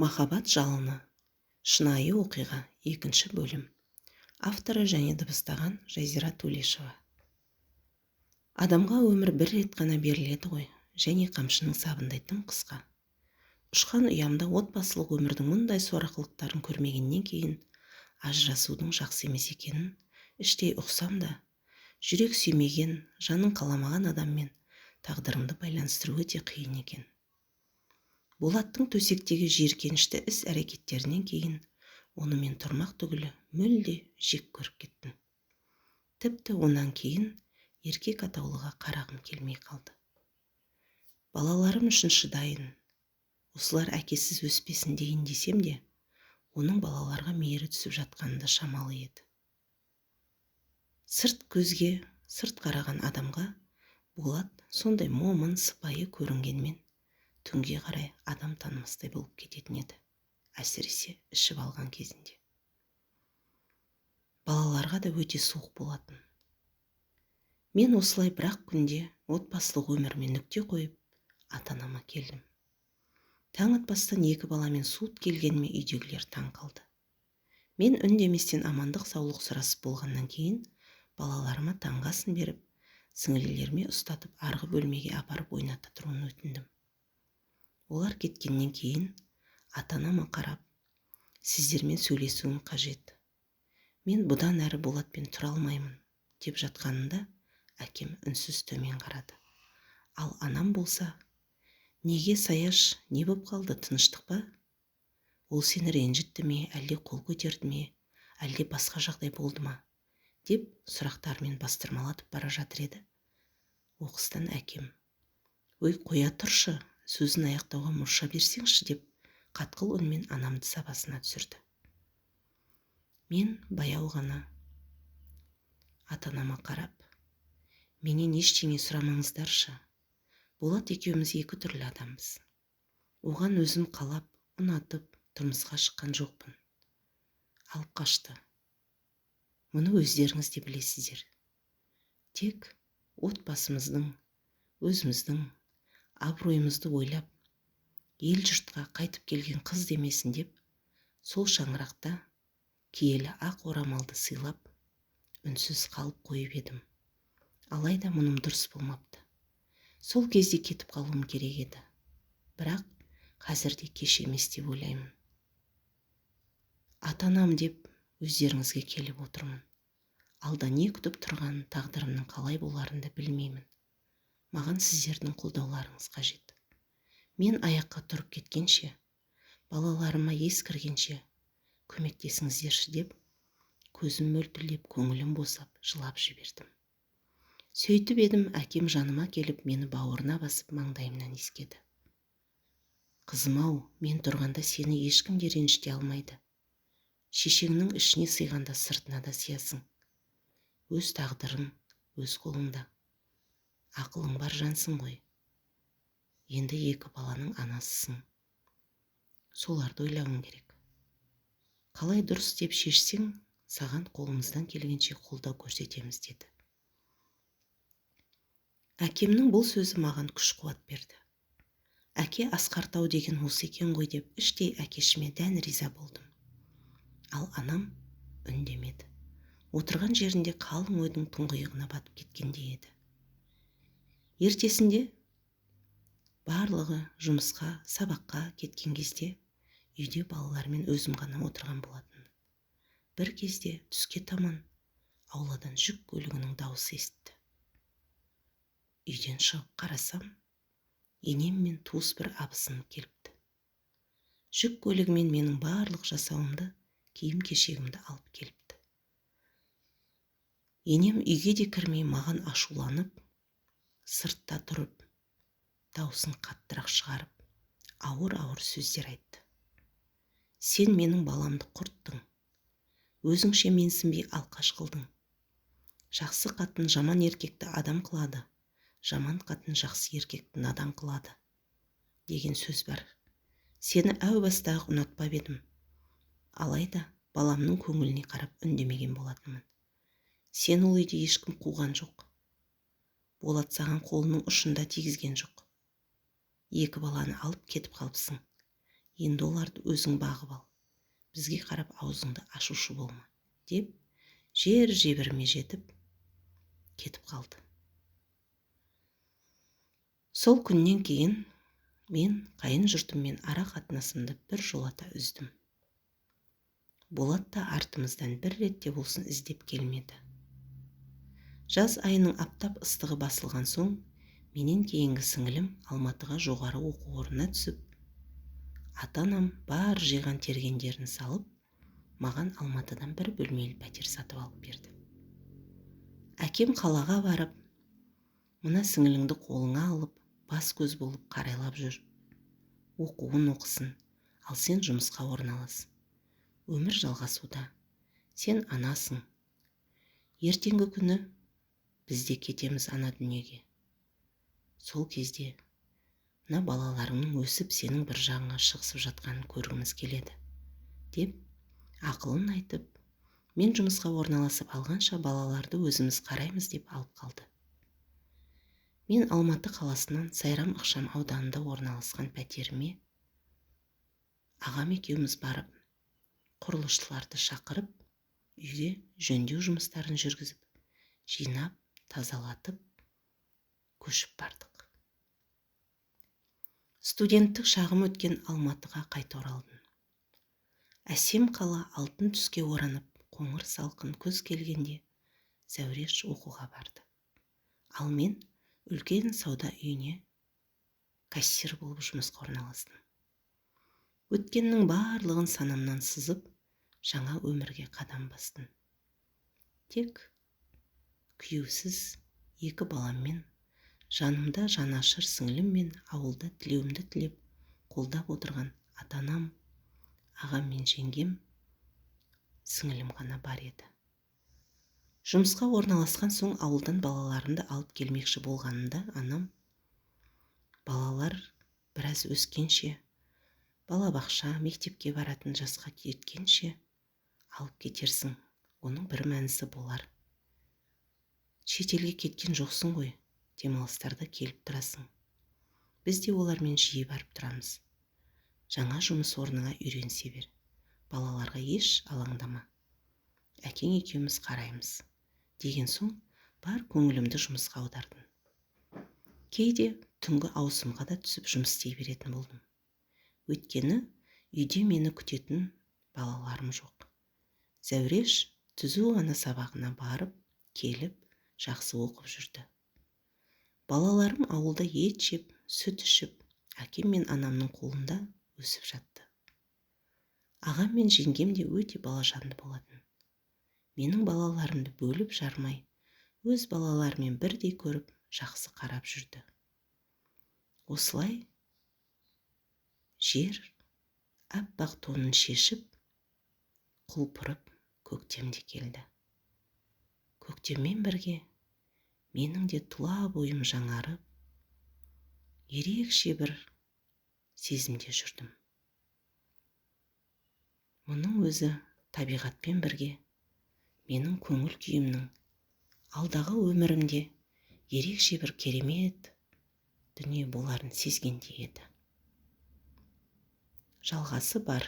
Махаббат жалыны. Шынайы оқиға 2 бөлім. Авторы және дыбыстаған Жазира Төлешова. Адамға өмір бір рет қана беріледі ғой, және қамшының сабындай тым қысқа. Ұшқан ұямда отбасылық өмірдің мұндай сорақылықтарын көрмегеннен кейін ажырасудың жақсы емес екенін іштей ұқсам да, жүрек сүймеген, жанын қаламаған адаммен тағдырымды байланыстыру өте қиын екен. Болаттың төсектегі жиіркенішті іс әрекеттерінен кейін оны мен тұрмақ түгілі мүлде жек көріп кеттім. Тіпті онан кейін еркек атаулыға қарағым келмей қалды. Балаларым үшін шыдайын, осылар әкесіз өспесін дейін десем де, оның балаларға мейірі түсіп жатқанында шамалы еді. Сырт көзге, сырт қараған адамға Болат сондай момын, сыпайы көрінгенмен, түнге қарай адам танымастай болып кететін еді, әсіресе ішіп алған кезінде. Балаларға да өте суық болатын. Мен осылай бірақ күнде отбасылық өміріме нүкте қойып, ата-анама келдім. Таң атпастан 2 баламен суыт келгеніме үйдегілер таң қалды. Мен үндеместен амандық саулық сұрасып болғаннан кейін, балаларыма таңғы асын беріп, сіңілілеріме ұстатып арғы бөлмеге апарып ойната тұруын өтіндім. Олар кеткеннен кейін ата-анама қарап, сіздермен сөйлесуім қажет. Мен бұдан әрі Болатпен тұра алмаймын деп жатқанында, әкем үнсіз төмен қарады. Ал анам болса, неге Саяш, не боп қалды, тыныштық па? Ол сені ренжітті ме, әлде қол көтерді ме, әлде басқа жағдай болды ма? Деп сұрақтармен бастырмалатып бара жатыр еді. Оқыстан әкем, ой, қоя тұршы, сөзін аяқтауға мұрша берсеңші деп қатқыл үнмен анамды сабасына түсірді. Мен баяу ғана ата-анама қарап, менен ештеңе сұрамаңыздаршы. Болат екеуміз 2 түрлі адамбыз. Оған өзім қалап, ұнатып, тұрмысқа шыққан жоқпын. Алып қашты. Мұны өздеріңіз де білесіздер. Тек отбасымыздың, өзіміздің абыройымызды ойлап, ел жұртқа қайтып келген қыз демесін деп, сол шаңырақта киелі ақ орамалды сыйлап, үнсіз қалып қойып едім. Алайда мұным дұрыс болмапты. Сол кезде кетіп қалуым керек еді. Бірақ қазірде кеш емес деп ойлаймын. Ата-анам деп өздеріңізге келіп отырмын. Алда не күтіп тұрған тағдырымның қалай боларын да білмеймін. Маған сіздердің қолдауларыңыз қажет. Мен аяққа тұрып кеткенше, балаларыма ес кіргенше көмектесіңіздерші деп, көзім мөлтілдеп, көңілім босап, жылап жібердім. Сөйтіп едім, әкем жаныма келіп, мені бауырына басып, маңдайымнан иіскеді. Қызым-ау, мен тұрғанда сені ешкім де ренжіте алмайды. Шешеңнің ішіне сыйғанда сыртына да сиясың. Өз тағдырың, өз қолыңда. Ақылың бар жансың ғой. Енді 2 баланың анасысың. Соларды ойлауың керек. Қалай дұрыс деп шешсең, саған қолымыздан келгенше қолдау көрсетеміз деді. Әкемнің бұл сөзі маған күш-қуат берді. Әке асқартау деген осы екен ғой деп іштей әкешіме дән риза болдым. Ал анам үндемеді. Отырған жерінде қалың ойдың тұңғиығына батып кеткендей еді. Ертесінде барлығы жұмысқа, сабаққа кеткен кезде үйде балалармен өзім ғана отырған болатын. Бір кезде түске таман ауладан жүк көлігінің дауысы естті. Үйден шығып қарасам, енем мен туыс бір абысыным келіпті. Жүк көлігімен менің барлық жасауымды, киім-кешегімді алып келіпті. Енем үйге де кірмей маған ашуланып, сыртта тұрып, даусын қаттырақ шығарып, ауыр-ауыр сөздер айтты. Сен менің баламды құрттың. Өзіңше менсінбей алқаш қылдың. Жақсы қатын жаман еркекті адам қылады, жаман қатын жақсы еркекті надан қылады, деген сөз бар. Сені әу бастағы ұнатпап едім. Алайда баламның көңіліне қарап үндемеген болатынмын. Сен ол үйде ешкім қуған жоқ. Болат саған қолының ұшында тигізген жоқ. 2 баланы алып кетіп қалыпсың. енді оларды өзің бағып ал, бізге қарап аузыңды ашушы болма, деп жер жебірме жетіп кетіп қалды. Сол күннен кейін мен қайын жұртыммен ара қатынасымды бір жолата үздім. Болат та артымыздан бір ретте болсын іздеп келмеді. Жаз айының аптап ыстығы басылған соң, менен кейінгі сіңілім Алматыға жоғары оқу орнына түсіп, ата-анам бар жиған тергендерін салып, маған Алматыдан бір бөлмелі пәтер сатып алып берді. Әкем қалаға барып, мына сіңіліңді қолыңа алып, бас көз болып қарайлап жүр. Оқуын оқысын, ал сен жұмысқа орналас. Өмір жалғасуда. Сен анасың. Ертеңгі күні бізде кетеміз ана дүниеге. Сол кезде мына балаларыңның өсіп сенің бір жағыңа шығысып жатқанын көргіміз келеді, деп ақылын айтып, мен жұмысқа орналасып алғанша балаларды өзіміз қараймыз деп алып қалды. Мен Алматы қаласынан Сайрам ықшам ауданында орналасқан пәтеріме ағам екеуміз барып, құрылысшыларды шақырып, үйге жөндеу жұмыстарын жүргізіп, жинап, тазалатып, көшіп бардық. Студенттік шағым өткен Алматыға қайта оралдым. Әсем қала алтын түске оранып, қоңыр салқын күз келгенде Зәуреш оқуға барды. Ал мен үлкен сауда үйіне кассир болып жұмысқа орналастым. Өткеннің барлығын санамнан сызып, жаңа өмірге қадам бастым. Тек күйеусіз 2 баламмен, жанымда жанашыр сіңілім мен ауылда тілеуімді тілеп, қолдап отырған ата-анам, ағам мен жеңгем, сіңілім ғана бар еді. Жұмысқа орналасқан соң ауылдан балаларымды алып келмекші болғанында анам, балалар біраз өскенше, балабақша, мектепке баратын жасқа жеткенше алып кетерсің, оның бір мәнісі болар. Шетелге кеткен жоқсың ғой, демалыстарда келіп тұрасың. Біз де олармен жиі барып тұрамыз. Жаңа жұмыс орныңа үйренсе бер, балаларға еш алаңдама. Әкең екеуміз қараймыз. Деген соң бар көңілімді жұмысқа аудардым. Кейде түнгі ауысымға да түсіп жұмыс істей беретін болдым. Өйткені үйде мені күтетін балаларым жоқ. Зәуреш түзу ғана сабағына барып, келіп, жақсы оқып жүрді. Балаларым ауылда ет жеп, сүт ішіп, әкем мен анамның қолында өсіп жатты. Ағам мен жеңгем де өте балажанды болатын. Менің балаларымды бөліп жармай, өз балаларымен бірдей көріп, жақсы қарап жүрді. Осылай жер аппақ тонын шешіп, құлпырып, көктемде келді. Көктеммен бірге менің де тұла бойым жаңарып, ерекше бір сезімде жүрдім. Мұның өзі табиғатпен бірге менің көңіл күйімнің алдағы өмірімде ерекше бір керемет дүние боларын сезгендей еді. Жалғасы бар.